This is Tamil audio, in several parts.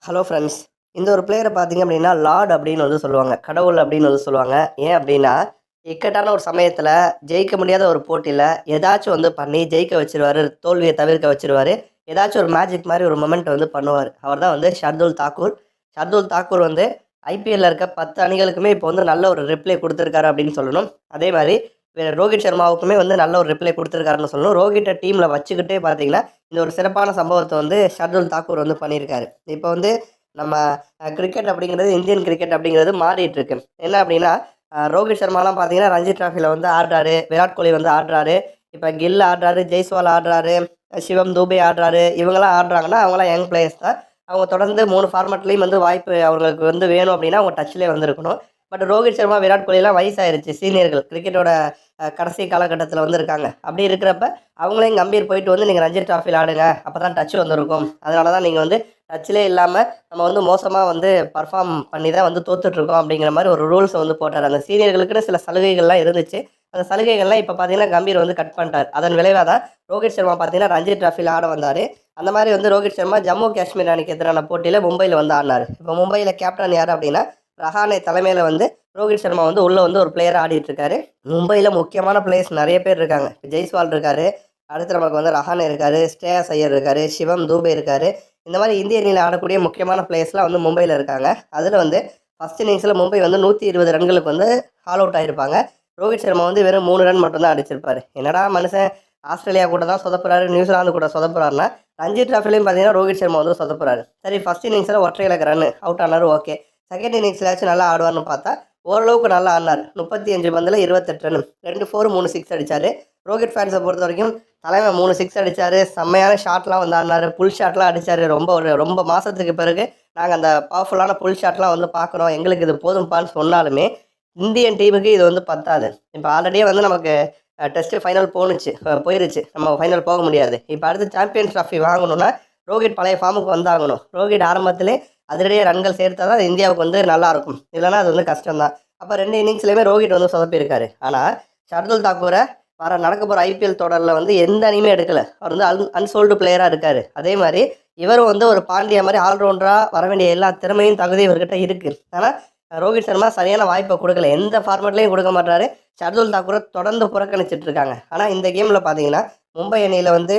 Hello friends. இந்த ஒரு பிளேயரை பார்த்தீங்க அப்படின்னா, லார்ட் அப்படின்னு வந்து சொல்லுவாங்க. கடவுள் அப்படின்னு வந்து சொல்லுவாங்க. ஏன் அப்படின்னா, இக்கட்டான ஒரு சமயத்தில ஜெயிக்க முடியாத ஒரு போட்டியில ஏதாச்சும் வந்து பண்ணி ஜெயிக்க வச்சுருவாரு. தோல்விய தவிர்க்க வச்சுருவாரு. ஏதாச்சும் ஒரு மேஜிக் மாரி ஒரு மொமெண்ட் வந்து பண்ணுவாரு. அவர் தான் வந்து ஷர்துல் தாக்கூர். ஷர்துல் தாக்கூர் வந்து ஐபிஎல்ல இருக்க 10 அணிகளுக்குமே இப்போ வந்து நல்ல ஒரு ரிப்ளை குடுத்துருக்காரு அப்படின்னு சொல்லணும். அதே மாரி ரோஹித் சர்மாவுக்குமே வந்து நல்ல ஒரு ரிப்ளை குடுத்துருக்காருன்னு சொல்லணும். ரோஹிட்ட டீம்ல வச்சுக்கிட்டே பார்த்தீங்கன்னா, இந்த ஒரு சிறப்பான சம்பவத்த வந்து ஷர்துல் தாக்கூர் வந்து பண்ணியிருக்காரு. இப்போ வந்து நம்ம கிரிக்கெட் அப்படிங்கிறது இந்தியன் கிரிக்கெட் அப்படிங்கிறது மாறிட்டுருக்கு. என்ன அப்படின்னா, ரோஹித் சர்மாலாம் பார்த்தீங்கன்னா, ரஞ்சி டிராஃபில வந்து ஆடுறாரு. விராட் கோலி வந்து ஆடுறாரு. இப்ப கில் ஆடுறாரு, ஜெய்ஸ்வால் ஆடுறாரு, சிவம் தூபே ஆடுறாரு. இவங்கலாம் ஆடுறாங்கன்னா, அவங்கலாம் யங் பிளேயர்ஸ் தான். அவங்க தொடர்ந்து 3 ஃபார்மட்லயும் வந்து வாய்ப்பு அவங்களுக்கு வந்து வேணும் அப்படின்னா, அவங்க டச்‌லேயே வந்து இருக்கணும். பட் ரோஹித் சர்மா, விராட் கோலிலாம் வயசாயிருச்சு. சீனியர்கள். கிரிக்கெட்டோட கடைசி காலகட்டத்தில வந்து இருக்காங்க. அப்படி இருக்கிறப்ப, அவங்களையும் கம்பீர் போயிட்டு வந்து நீங்க ரஞ்சி டிராஃபில ஆடுங்க. அப்பதான் டச் வந்து இருக்கும். அதனால தான் நீங்க வந்து டச்‌லே இல்லாம நம்ம வந்து மோசமா வந்து பெர்ஃபார்ம் பண்ணி தான் வந்து தோத்துட்ருக்கோம் அப்படிங்கிற மாரி ஒரு ரூல்ஸ வந்து போட்டாரு. அந்த சீனியர்களுக்குன்னு சில சலுகைகள்லாம் இருந்துச்சு. அந்த சலுகைகள்லாம் இப்ப பார்த்தீங்கன்னா, கம்பீர் வந்து கட் பண்ணிட்டாரு. அதன் விளைவா தான் ரோஹித் சர்மா பார்த்தீங்கன்னா, ரஞ்சி டிராஃபில ஆட வந்தாரு. அந்த மாரி வந்து ரோஹித் சர்மா ஜம்மு காஷ்மீர் அணிக்கு எதிரான போட்டியில மும்பைல வந்து ஆடுனாரு. இப்ப மும்பைல கேப்டன் யாரு அப்படின்னா, ரஹானே தலைமையில வந்து ரோஹித் சர்மா வந்து உள்ள வந்து ஒரு பிளேயரா ஆடிட்டு இருக்காரு. மும்பைல முக்கியமான பிளேயர்ஸ் நெறைய பேர் இருக்காங்க. ஜெய்ஸ்வால் இருக்காரு. அடுத்து நமக்கு வந்து ரஹானே இருக்காரு. ஸ்ரேயாஸ் ஐயர் இருக்காரு. சிவம் தூபே இருக்காரு. இந்த மாரி இந்திய அணியில ஆடக்கூடிய முக்கியமான பிளேயர்ஸ்லாம் வந்து மும்பைல இருக்காங்க. அதுல வந்து ஃபர்ஸ்ட் இன்னிங்ஸ்ல மும்பை வந்து 120 ரன்களுக்கு வந்து ஆல் அவுட் ஆயிருப்பாங்க. ரோஹித் சர்மா வந்து வெறும் 3 ரன் மட்டும் தான் அடிச்சிருப்பாரு. என்னடா மனுஷன் ஆஸ்திரேலியா கூட தான் சொதப்புறாரு, நியூசிலாந்து கூட சொதப்புறாருன்னா, ரஞ்சி டிராஃபிலையும் பார்த்தீங்கன்னா ரோஹித் சர்மா வந்து சொதப்புறாரு. சரி, ஃபர்ஸ்ட் இன்னிங்ஸ்ல ஒற்றை இலக்க ரன் அவுட் ஆனாரு, ஓகே. செகண்ட் இன்னிங்ஸ்லயாச்சும் நல்லா ஆடுவார்னு பார்த்தா, ஓரளவுக்கு நல்லா ஆடினார். 35 பந்துல 28 ரன். 2 4 3 6 அடிச்சாரு. ரோஹித் ஃபேன்ஸ பொறுத்தவரைக்கும் தலைவன் 3 6 அடிச்சாரு. செம்மையான ஷாட்லாம் வந்து ஆடுனாரு. புல் ஷாட்லாம் அடிச்சாரு. ரொம்ப மாசத்துக்கு பிறகு நாங்க அந்த பவர்ஃபுல்லான புல் ஷாட்லாம் வந்து பார்க்குறோம். எங்களுக்கு இது போதும்ப்பான்னு சொன்னாலுமே, இந்தியன் டீமுக்கு இது வந்து பத்தாது. இப்ப ஆல்ரெடியே வந்து நமக்கு டெஸ்ட் ஃபைனல் போயிருச்சு. நம்ம ஃபைனல் போக முடியாது. இப்ப அடுத்து சாம்பியன்ஸ் ட்ராஃபி வாங்கணும்னா, ரோஹித் பழைய ஃபார்முக்கு வந்தாகணும். ரோஹித் ஆரம்பத்திலே அதிரடியா ரன்கள் சேர்த்தா தான் இந்தியாவுக்கு வந்து நல்லாருக்கும். இல்லன்னா அது வந்து கஷ்டம் தான். அப்ப 2 இன்னிங்ஸ்லயுமே ரோஹித் வந்து சொதப்பியிருக்காரு. ஆனா, ஷர்துல் தாக்கூர நடக்க போற ஐபிஎல் தொடர்ல வந்து எந்த அணியுமே எடுக்கல. அவர் வந்து அன்சோல்டு பிளேயரா இருக்காரு. அதே மாரி இவரும் வந்து ஒரு பாண்டியா மாரி ஆல்ரவுண்டரா வர வேண்டிய எல்லா திறமையும், தகுதியும் இவர்கிட்ட இருக்கு. ஆனா, ரோஹித் சர்மா சரியான வாய்ப்ப குடுக்கல. எந்த ஃபார்மட்லயும் குடுக்க மாட்றாரு. ஷர்துல் தாக்கூர தொடர்ந்து புறக்கணிச்சுட்டு இருக்காங்க. ஆனா, இந்த கேம்ல பார்த்தீங்கன்னா, மும்பை அணியில வந்து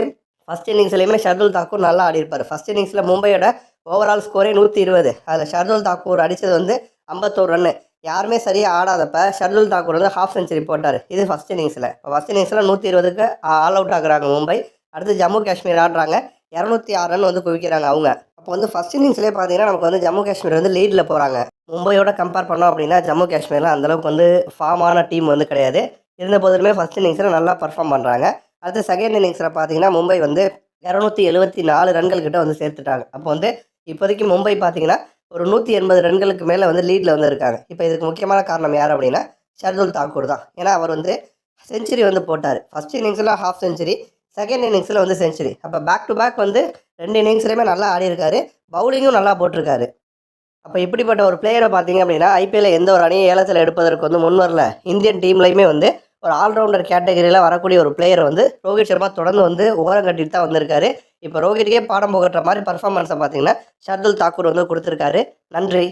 ஃபர்ஸ்ட் இன்னிங்ஸ்லயுமே ஷர்துல் தாக்கூர் நல்லா ஆடியிருப்பாரு. First இன்னிங்ஸ்ல மும்பையோட overall ஸ்கோரே 120. அதில ஷர்துல் தாக்கூர் அடிச்சது வந்து 51 ரன்னு. யாருமே சரியா ஆடாதப்ப ஷர்துல் தாக்கூர் வந்து ஹாஃப் செஞ்சுரி போட்டாரு. இது ஃபர்ஸ்ட் இன்னிங்ஸ்ல. ஃபர்ஸ்ட் இன்னிங்ஸ்ல 120க்கு ஆல் அவுட் ஆகுறாங்க மும்பை. அடுத்து ஜம்மு காஷ்மீர் ஆடுறாங்க. 206 ரன் வந்து குவிக்கிறாங்க அவங்க. அப்போ வந்து ஃபர்ஸ்ட் இன்னிங்ஸ்லயே பார்த்தீங்கன்னா, நமக்கு வந்து ஜம்மு காஷ்மீர் வந்து லீட்ல போறாங்க. மும்பையோட கம்பேர் பண்ணோம் அப்படின்னா, ஜம்மு காஷ்மீர்ல அந்த அளவுக்கு வந்து ஃபார்மான டீம் வந்து கிடையாது. இருந்த போதிலுமே ஃபர்ஸ்ட் இன்னிங்ஸ்ல நல்லா பெர்ஃபார்ம் பண்றாங்க. அடுத்து செகண்ட் இன்னிங்ஸ்ல பார்த்தீங்கன்னா, மும்பை வந்து 274 ரன்கள் கிட்ட வந்து சேர்த்துட்டாங்க. அப்போ வந்து இப்போதைக்கு மும்பை பார்த்தீங்கன்னா, ஒரு 180 ரன்களுக்கு மேல வந்து லீட்ல வந்து இருக்காங்க. இப்ப இதுக்கு முக்கியமான காரணம் யார் அப்படின்னா, ஷர்துல் தாக்கூர் தான். ஏன்னா, அவர் வந்து செஞ்சுரி வந்து போட்டாரு. ஃபர்ஸ்ட் இன்னிங்ஸ்ல ஹாஃப் செஞ்சுரி, செகண்ட் இன்னிங்ஸ்ல வந்து செஞ்சுரி. அப்ப பேக் டு பேக் வந்து 2 இன்னிங்ஸ்லயுமே நல்லா ஆடியிருக்காரு. பவுலிங்கும் நல்லா போட்டிருக்காரு. அப்ப இப்படிப்பட்ட ஒரு பிளேயர பார்த்தீங்க அப்படின்னா, ஐபிஎல்ல எந்த ஒரு அணியும் ஏலத்தில எடுப்பதற்கு வந்து முன் வரல. இந்தியன் டீம்லயுமே வந்து ஒரு ஆல்ரவுண்டர் கேட்டகரியில வரக்கூடிய ஒரு பிளேயர வந்து ரோஹித் சர்மா தொடர்ந்து வந்து ஓரம் கட்டிட்டு தான் வந்திருக்காரு. இப்ப ரோஹித்துக்கே பாடம் புகட்டுற மாரி பெர்ஃபார்மன்ஸ பார்த்தீங்கன்னா, ஷர்துல் தாக்கூர் வந்து குடுத்திருக்காரு. நன்றி.